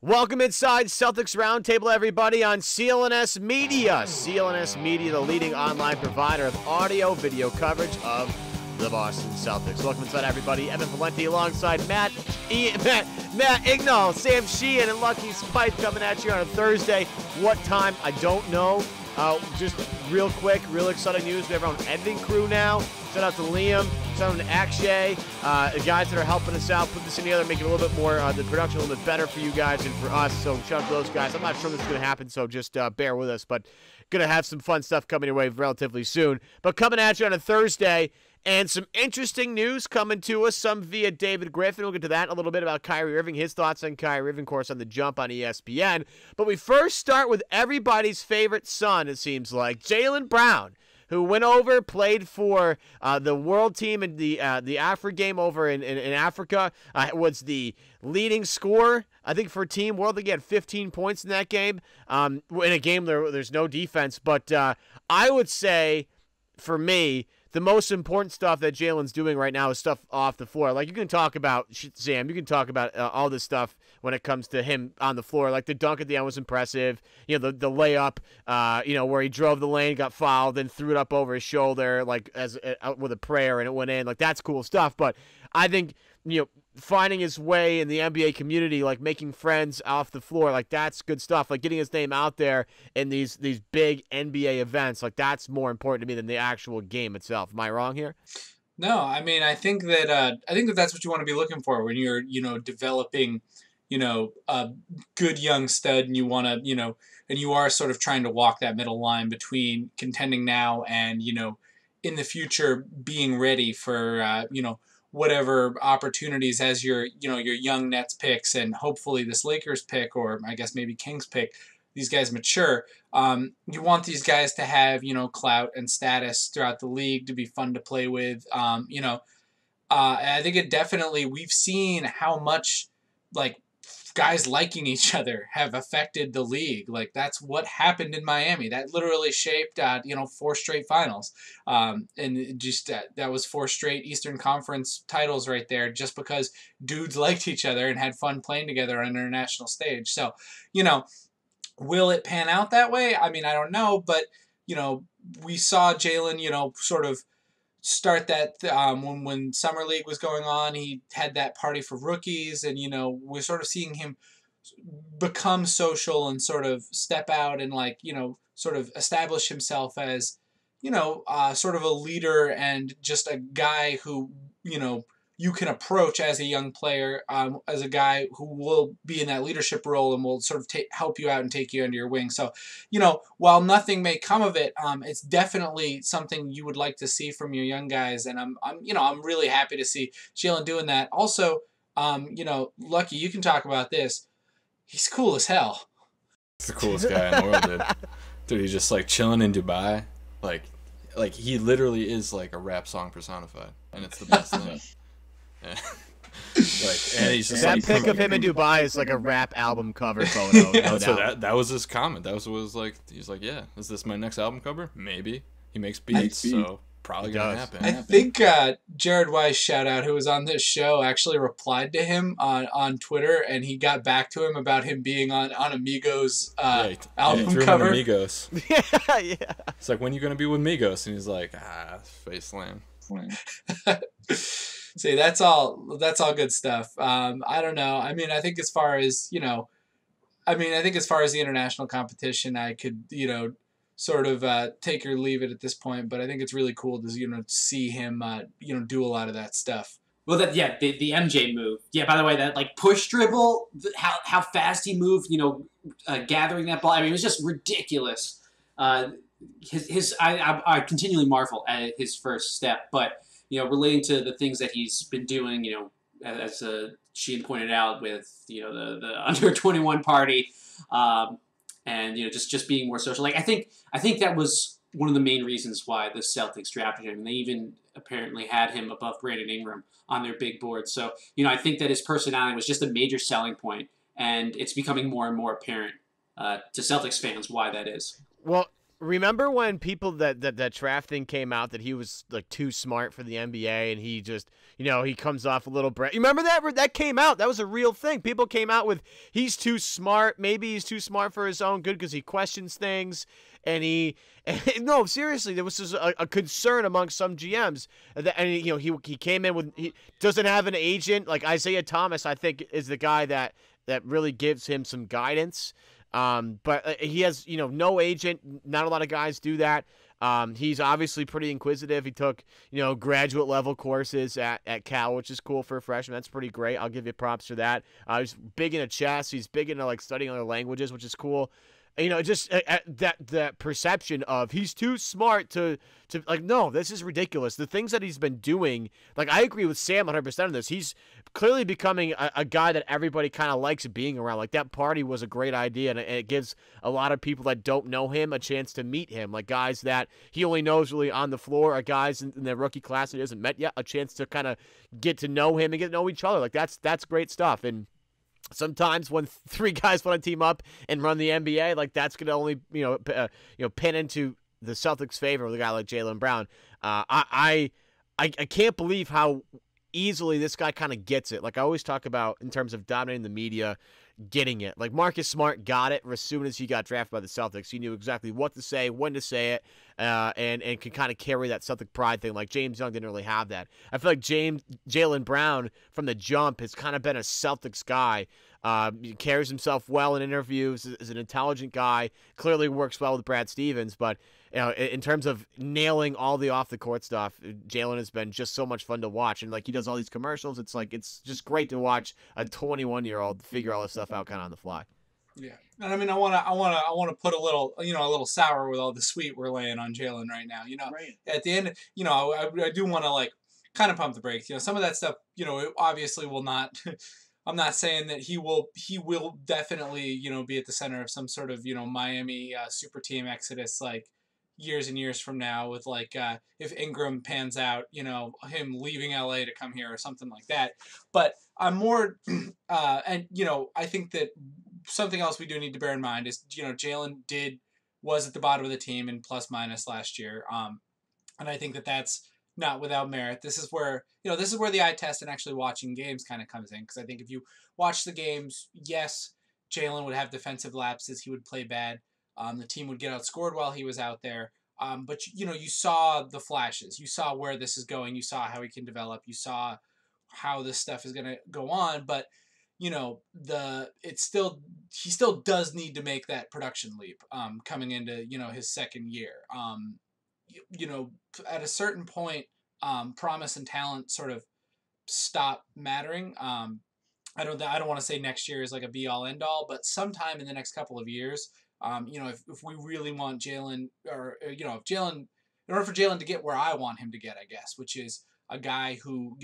Welcome inside Celtics Roundtable, everybody, on CLNS Media. CLNS Media, the leading online provider of audio, video coverage of the Boston Celtics. Welcome inside, everybody. Evan Valenti alongside Matt Ignal, Sam Sheehan, and Lucky Spike coming at you on a Thursday. What time? I don't know. Just real quick, real exciting news. We have our own editing crew now. Shout out to Liam. Shout out to Akshay. The guys that are helping us out, put this together, make it a little bit more, the production a little bit better for you guys and for us. So shout out to those guys. I'm not sure this is going to happen, so just bear with us. But going to have some fun stuff coming your way relatively soon. But coming at you on a Thursday, and some interesting news coming to us, some via David Griffin. We'll get to that in a little bit about Kyrie Irving, his thoughts on Kyrie Irving, of course, on The Jump on ESPN. But we first start with everybody's favorite son, it seems like, Jaylen Brown, who went over, played for the world team in the Afro game over in Africa, was the leading scorer, I think, for Team World. I think he had 15 points in that game. In a game there's no defense. But I would say, for me, the most important stuff that Jaylen's doing right now is stuff off the floor. Like, you can talk about, Sam, you can talk about all this stuff when it comes to him on the floor. Like, the dunk at the end was impressive. You know, the layup, where he drove the lane, got fouled, then threw it up over his shoulder, like, with a prayer, and it went in. Like, that's cool stuff. But I think, finding his way in the NBA community, like making friends off the floor, like that's good stuff. Like getting his name out there in these big NBA events, like that's more important to me than the actual game itself. Am I wrong here? No, I mean I think that that's what you want to be looking for when you're developing a good young stud, and you want to and you are sort of trying to walk that middle line between contending now and in the future being ready for whatever opportunities as your young Nets picks and hopefully this Lakers pick, or I guess maybe Kings pick, these guys mature. You want these guys to have clout and status throughout the league, to be fun to play with. I think it definitely, we've seen how much like guys liking each other have affected the league. Like that's what happened in Miami. That literally shaped 4 straight finals. And just that was 4 straight Eastern Conference titles right there, just because dudes liked each other and had fun playing together on an international stage. So, will it pan out that way? I mean, I don't know, but we saw Jaylen, sort of start that when Summer League was going on. He had that party for rookies, and we're sort of seeing him become social and sort of step out and sort of establish himself as sort of a leader and just a guy who you can approach as a young player, as a guy who will be in that leadership role and will sort of help you out and take you under your wing. So, while nothing may come of it, it's definitely something you would like to see from your young guys. And I'm really happy to see Jaylen doing that. Also, Lucky, you can talk about this. He's cool as hell. He's the coolest guy in the world, dude. Dude, he's just like chilling in Dubai. Like he literally is like a rap song personified, and it's the best thing. Yeah. And he's just that pic of him in Dubai is like a rap album cover photo. Yeah, so that was his comment. That was like, he's like, yeah, is this my next album cover? Maybe. He makes beats, so probably gonna happen. I think Jared Weiss, shout out, who was on this show, actually replied to him on Twitter, and he got back to him about him being on Amigos album cover. Amigos. Yeah. It's like, when you gonna be with Migos? And he's like, face slam. See, that's all good stuff. I don't know. I mean, I think as far as the international competition, I could, sort of take or leave it at this point. But I think it's really cool to, see him, do a lot of that stuff. Well, the MJ move. Yeah, by the way, that like push dribble, how fast he moved, gathering that ball. I mean, it was just ridiculous. I continually marvel at his first step, but relating to the things that he's been doing, as Sheehan pointed out with, the under 21 party, and just being more social. Like I think that was one of the main reasons why the Celtics drafted him, and they even apparently had him above Brandon Ingram on their big board. So I think that his personality was just a major selling point, and it's becoming more and more apparent to Celtics fans why that is. Well, Remember when people that draft thing came out that he was like too smart for the NBA and he just, he comes off a little You remember that came out? That was a real thing. People came out with he's too smart. Maybe he's too smart for his own good because he questions things. No, seriously, there was just a concern among some GMs. He came in with, he doesn't have an agent. Like Isaiah Thomas, I think, is the guy that really gives him some guidance. But he has, no agent. Not a lot of guys do that. He's obviously pretty inquisitive. He took, graduate level courses at Cal, which is cool for a freshman. That's pretty great. I'll give you props for that. He's big into chess. He's big into like studying other languages, which is cool. Just that perception of he's too smart to like, no, this is ridiculous. The things that he's been doing, like I agree with Sam 100% on this. He's clearly becoming a guy that everybody kind of likes being around. Like that party was a great idea, and it gives a lot of people that don't know him a chance to meet him. Like guys that he only knows really on the floor, or guys in the rookie class that he hasn't met yet, a chance to kind of get to know him and get to know each other. Like that's great stuff. And sometimes when three guys want to team up and run the NBA, like that's going to only pin into the Celtics' favor with a guy like Jaylen Brown. I can't believe how easily this guy kind of gets it. Like I always talk about in terms of dominating the media, getting it. Like Marcus Smart got it as soon as he got drafted by the Celtics. He knew exactly what to say, when to say it, and could kind of carry that Celtic pride thing. Like James Young didn't really have that. I feel like Jaylen Brown from the jump has kind of been a Celtics guy. He carries himself well in interviews, is an intelligent guy, clearly works well with Brad Stevens, but in terms of nailing all the off the court stuff, Jaylen has been just so much fun to watch. And like he does all these commercials, it's just great to watch a 21-year-old figure all this stuff out kind of on the fly. Yeah, and I mean, I want to put a little sour with all the sweet we're laying on Jaylen right now. Right. At the end, I do want to like kind of pump the brakes. Some of that stuff, it obviously will not. I'm not saying that he will definitely, be at the center of some sort of, Miami super team exodus like years and years from now with like if Ingram pans out, him leaving LA to come here or something like that. But I'm more and I think that something else we do need to bear in mind is Jaylen was at the bottom of the team in plus minus last year. And I think that that's not without merit. This is where the eye test and actually watching games kind of comes in, because I think if you watch the games, yes, Jaylen would have defensive lapses. He would play bad. The team would get outscored while he was out there. But you saw the flashes. You saw where this is going. You saw how he can develop. You saw how this stuff is going to go on. But he still does need to make that production leap coming into his second year. At a certain point, promise and talent sort of stop mattering. I don't want to say next year is like a be all end all, but sometime in the next couple of years, if we really want Jaylen, or if Jaylen, in order for Jaylen to get where I want him to get, I guess, which is a guy who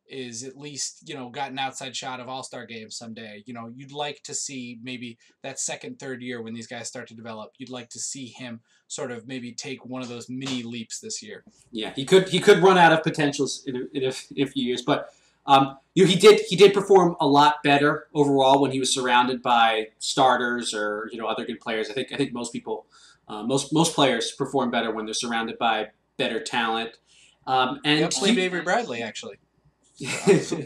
is at least got an outside shot of all-star games someday. You'd like to see maybe that second, third year when these guys start to develop. You'd like to see him sort of maybe take one of those mini leaps this year. Yeah, he could run out of potentials in a few years, but he did perform a lot better overall when he was surrounded by starters or other good players. I think most people, most players perform better when they're surrounded by better talent. And played Avery Bradley actually.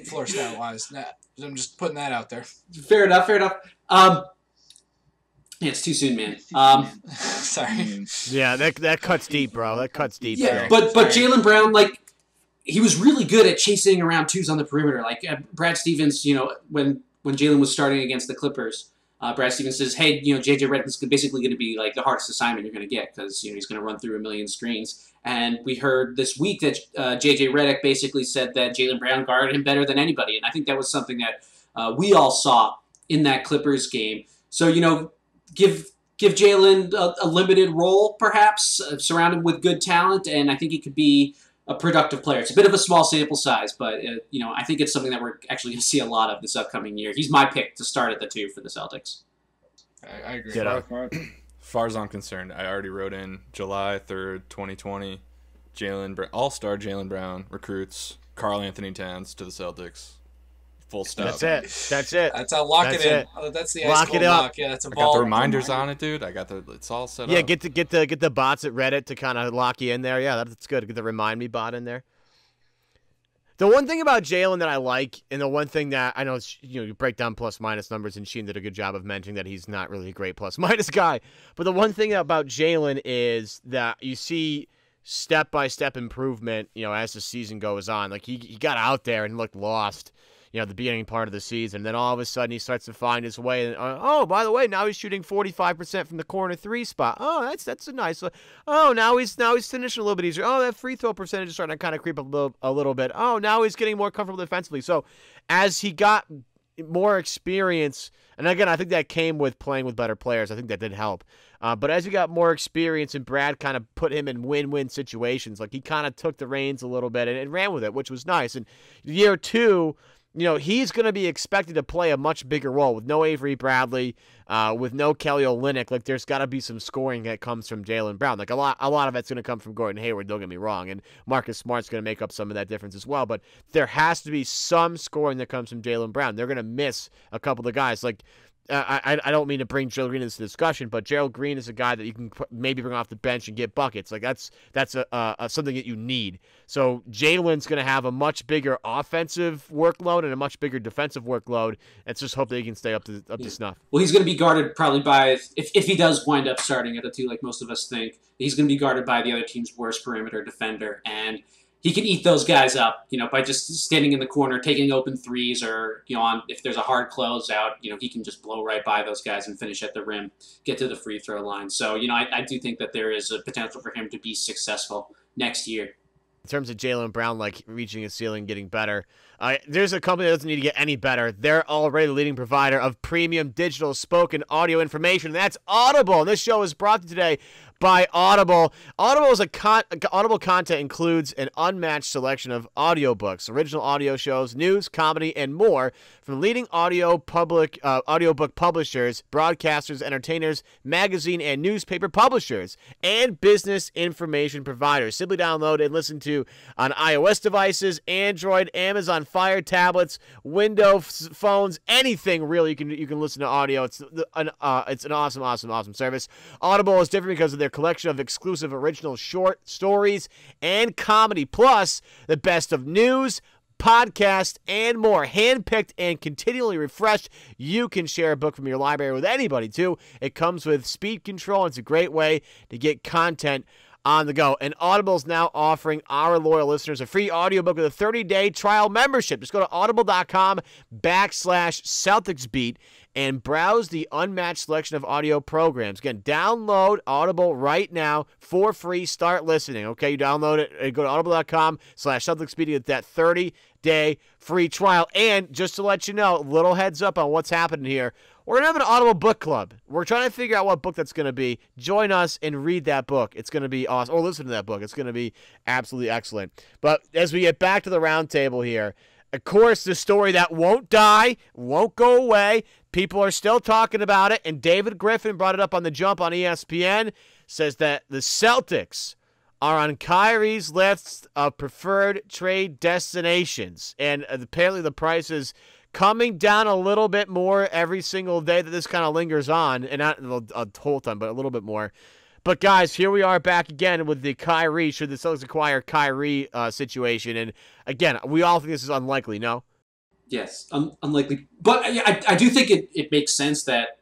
Floor stat wise, I'm just putting that out there. Fair enough. Yeah, it's too soon, man. Sorry. Yeah, that cuts deep, bro. That cuts deep. Yeah, but Jaylen Brown, like, he was really good at chasing around twos on the perimeter. Like Brad Stevens, when Jaylen was starting against the Clippers, Brad Stevens says, "Hey, JJ Redick's basically going to be like the hardest assignment you're going to get because he's going to run through a million screens." And we heard this week that JJ Redick basically said that Jaylen Brown guarded him better than anybody, and I think that was something that we all saw in that Clippers game. So give Jaylen a limited role, perhaps surrounded with good talent, and I think he could be a productive player. It's a bit of a small sample size, but I think it's something that we're actually going to see a lot of this upcoming year. He's my pick to start at the 2 for the Celtics. I agree. As far as I'm concerned, I already wrote in July 3rd, 2020, All-Star Jaylen Brown recruits Karl Anthony Towns to the Celtics. Full stop. That's it. That's how lock That's it in. it. Oh, that's the Lock ice cold it up. lock. Yeah, that's a I ball. got the reminders on it, dude. It's all set Yeah, up. get the bots at Reddit to kind of lock you in there. Yeah, that's good. Get the remind me bot in there. The one thing about Jaylen that I like, and the one thing that I know, you break down plus minus numbers, and Sheehan did a good job of mentioning that he's not really a great plus minus guy. But the one thing about Jaylen is that you see step by step improvement, as the season goes on. Like he got out there and looked lost, at the beginning part of the season. Then all of a sudden he starts to find his way. And oh, by the way, now he's shooting 45% from the corner 3 spot. Oh, that's a nice. Oh, now he's finishing a little bit easier. Oh, that free throw percentage is starting to kind of creep up a little bit. Oh, now he's getting more comfortable defensively. So as he got more experience, and again, I think that came with playing with better players. I think that did help. But as he got more experience and Brad kind of put him in win-win situations, like he kind of took the reins a little bit and ran with it, which was nice. And year 2, he's going to be expected to play a much bigger role with no Avery Bradley, with no Kelly Olynyk. Like there's got to be some scoring that comes from Jaylen Brown. Like a lot of it's going to come from Gordon Hayward. Don't get me wrong, and Marcus Smart's going to make up some of that difference as well. But there has to be some scoring that comes from Jaylen Brown. They're going to miss a couple of the guys. Like I don't mean to bring Gerald Green into this discussion, but Gerald Green is a guy that you can maybe bring off the bench and get buckets. Like that's a something that you need. So Jaylen's going to have a much bigger offensive workload and a much bigger defensive workload. Let's just hope that he can stay up to snuff. Well, he's going to be guarded probably by, if he does wind up starting at the 2, like most of us think, he's going to be guarded by the other team's worst perimeter defender, and he can eat those guys up, by just standing in the corner, taking open threes, or, if there's a hard closeout, he can just blow right by those guys and finish at the rim, get to the free throw line. So, I do think that there is a potential for him to be successful next year. In terms of Jaylen Brown, like reaching his ceiling, getting better, there's a company that doesn't need to get any better. They're already the leading provider of premium digital spoken audio information. And that's Audible. And this show is brought to you today by Audible. Audible content includes an unmatched selection of audiobooks, original audio shows, news, comedy, and more from leading audiobook publishers, broadcasters, entertainers, magazine and newspaper publishers, and business information providers. Simply download and listen to on iOS devices, Android, Amazon Fire tablets, Windows phones, anything really. You can listen to audio. It's an awesome service. Audible is different because of their collection of exclusive original short stories and comedy, plus the best of news, podcast, and more. Handpicked and continually refreshed. You can share a book from your library with anybody, too. It comes with speed control. It's a great way to get content on the go. And Audible is now offering our loyal listeners a free audiobook with a 30-day trial membership. Just go to audible.com/CelticsBeat and browse the unmatched selection of audio programs. Again, download Audible right now for free. Start listening. Okay, you download it and go to audible.com/CelticsBeat to get that 30-day free trial. And just to let you know, little heads up on what's happening here. We're going to have an Audible book club. We're trying to figure out what book that's going to be. Join us and read that book. It's going to be awesome. Or listen to that book. It's going to be absolutely excellent. But as we get back to the roundtable here, of course, the story that won't die, won't go away. People are still talking about it. And David Griffin brought it up on The Jump on ESPN, says that the Celtics are on Kyrie's list of preferred trade destinations. And apparently the price is coming down a little bit more every single day that this kind of lingers on, and not a whole time, but a little bit more. But guys, here we are back again with the Kyrie, should the Celtics acquire Kyrie situation. And again, we all think this is unlikely, no? Yes, unlikely. But I do think it makes sense that,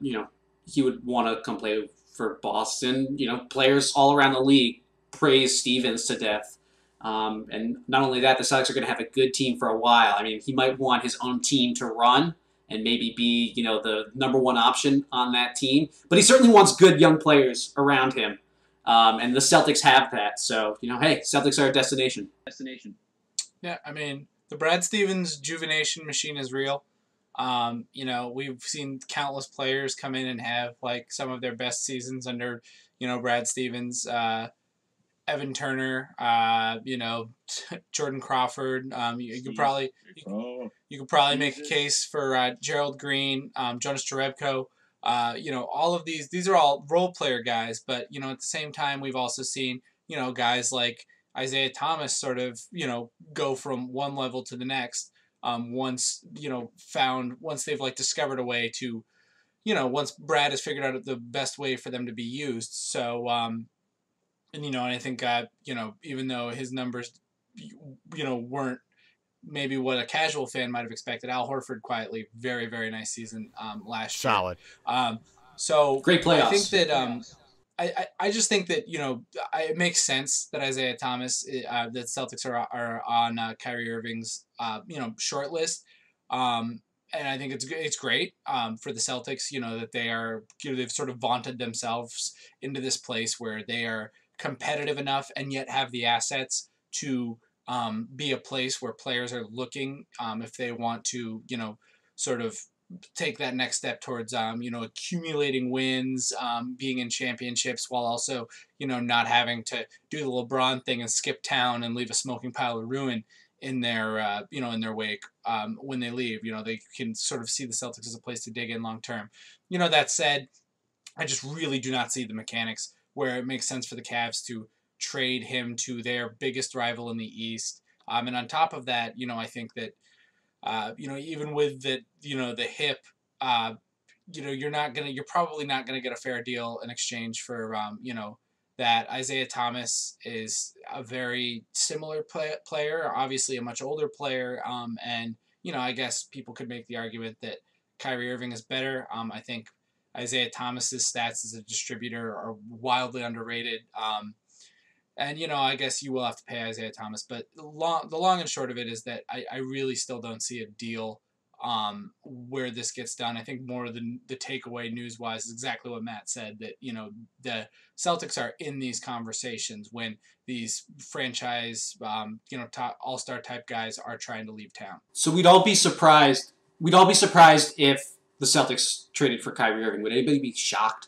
he would want to come play for Boston. Players all around the league praise Stevens to death. And not only that, the Celtics are going to have a good team for a while. I mean, he might want his own team to run and maybe be, the number one option on that team. But he certainly wants good young players around him. And the Celtics have that. So, hey, Celtics are a destination. Yeah, I mean, the Brad Stevens juvenation machine is real. We've seen countless players come in and have, like, some of their best seasons under, Brad Stevens. Evan Turner, Jordan Crawford. You could probably make a case for Gerald Green, Jonas Jerebko. All of these are all role player guys, but at the same time we've also seen guys like Isaiah Thomas sort of go from one level to the next. once they've like discovered a way to, once Brad has figured out the best way for them to be used. So, and I think, even though his numbers, weren't maybe what a casual fan might have expected, Al Horford quietly, very, very nice season last year. Solid. So great playoffs. I think that I just think that it makes sense that Isaiah Thomas, that Celtics are on Kyrie Irving's short list, and I think it's great for the Celtics, that they are, they've sort of vaunted themselves into this place where they are competitive enough and yet have the assets to be a place where players are looking if they want to, sort of take that next step towards, accumulating wins, being in championships, while also, not having to do the LeBron thing and skip town and leave a smoking pile of ruin in their, in their wake when they leave. They can sort of see the Celtics as a place to dig in long term. That said, I just really do not see the mechanics where it makes sense for the Cavs to trade him to their biggest rival in the East. And on top of that, I think that, even with the hip, you're probably not gonna get a fair deal in exchange for, that Isaiah Thomas is a very similar player, obviously a much older player, and I guess people could make the argument that Kyrie Irving is better. I think Isaiah Thomas's stats as a distributor are wildly underrated. And, I guess you will have to pay Isaiah Thomas. But the long and short of it is that I really still don't see a deal where this gets done. I think more than the takeaway news-wise is exactly what Matt said, that, the Celtics are in these conversations when these franchise, top all-star type guys are trying to leave town. So we'd all be surprised if the Celtics traded for Kyrie Irving. Would anybody be shocked?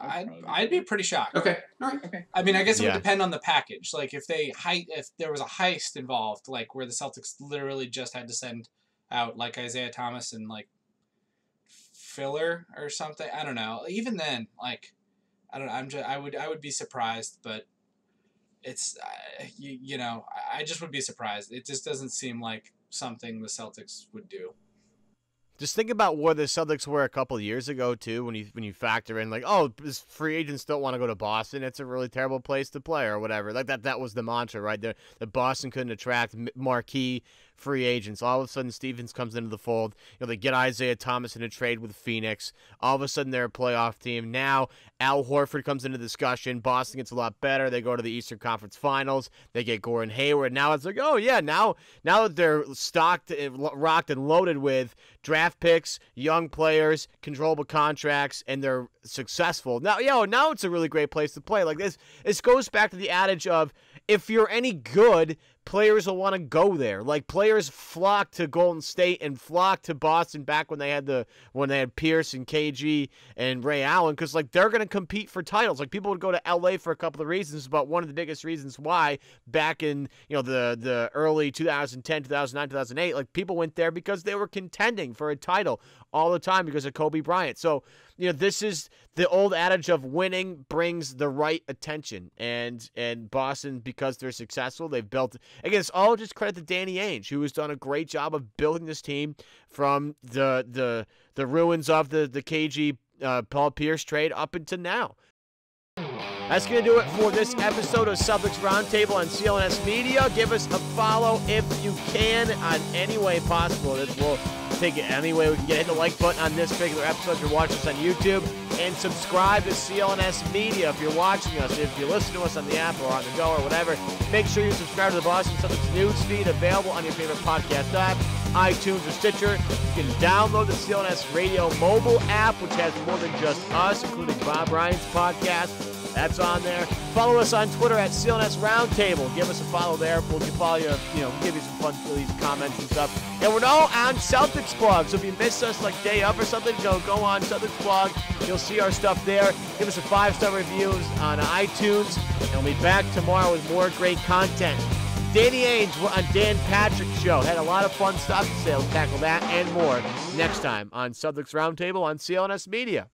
I'd be pretty shocked. Okay. All right. Okay. I mean, I guess it would depend on the package. Like if there was a heist involved, like where the Celtics literally just had to send out like Isaiah Thomas and like filler or something. I don't know. Even then, like, I don't know. I would be surprised, but it's I just would be surprised. It just doesn't seem like something the Celtics would do. Just think about where the Celtics were a couple of years ago, too, when you factor in, like, oh, this free agents don't want to go to Boston. It's a really terrible place to play or whatever. Like, that was the mantra, right? That Boston couldn't attract marquee free agents. All of a sudden, Stevens comes into the fold. They get Isaiah Thomas in a trade with Phoenix. All of a sudden, they're a playoff team. Now, Al Horford comes into discussion. Boston gets a lot better. They go to the Eastern Conference Finals. They get Gordon Hayward. Now it's like, oh, yeah, now that they're rocked and loaded with draft picks, young players, controllable contracts, and they're successful. Now it's a really great place to play. Like this goes back to the adage of, if you're any good, players will want to go there. Like players flocked to Golden State and flocked to Boston back when they had Pierce and KG and Ray Allen, because like they're going to compete for titles. Like people would go to LA for a couple of reasons, but one of the biggest reasons why back in the early 2010, 2009, 2008, like people went there because they were contending for a title all the time because of Kobe Bryant. So this is the old adage of winning brings the right attention, and Boston, because they're successful, they've built. Again, it's all just credit to Danny Ainge, who has done a great job of building this team from the ruins of the KG Paul Pierce trade up until now. That's going to do it for this episode of Celtics Roundtable on CLNS Media. Give us a follow if you can on any way possible. We'll take it any way we can get. Hit the like button on this particular episode if you're watching us on YouTube. And subscribe to CLNS Media if you're watching us. If you listen to us on the app or on the go or whatever, make sure you subscribe to the Boston Celtics news feed, available on your favorite podcast app, iTunes or Stitcher. You can download the CLNS Radio mobile app, which has more than just us, including Bob Ryan's podcast. That's on there. Follow us on Twitter at CLNS Roundtable. Give us a follow there. We'll follow you, give you some fun comments and stuff. And we're now on Celtics blog. So if you missed us like day up or something, go on Celtics blog. You'll see our stuff there. Give us a 5-star reviews on iTunes. And we'll be back tomorrow with more great content. Danny Ainge on Dan Patrick's show. Had a lot of fun stuff to say. We'll tackle that and more next time on Celtics Roundtable on CLNS Media.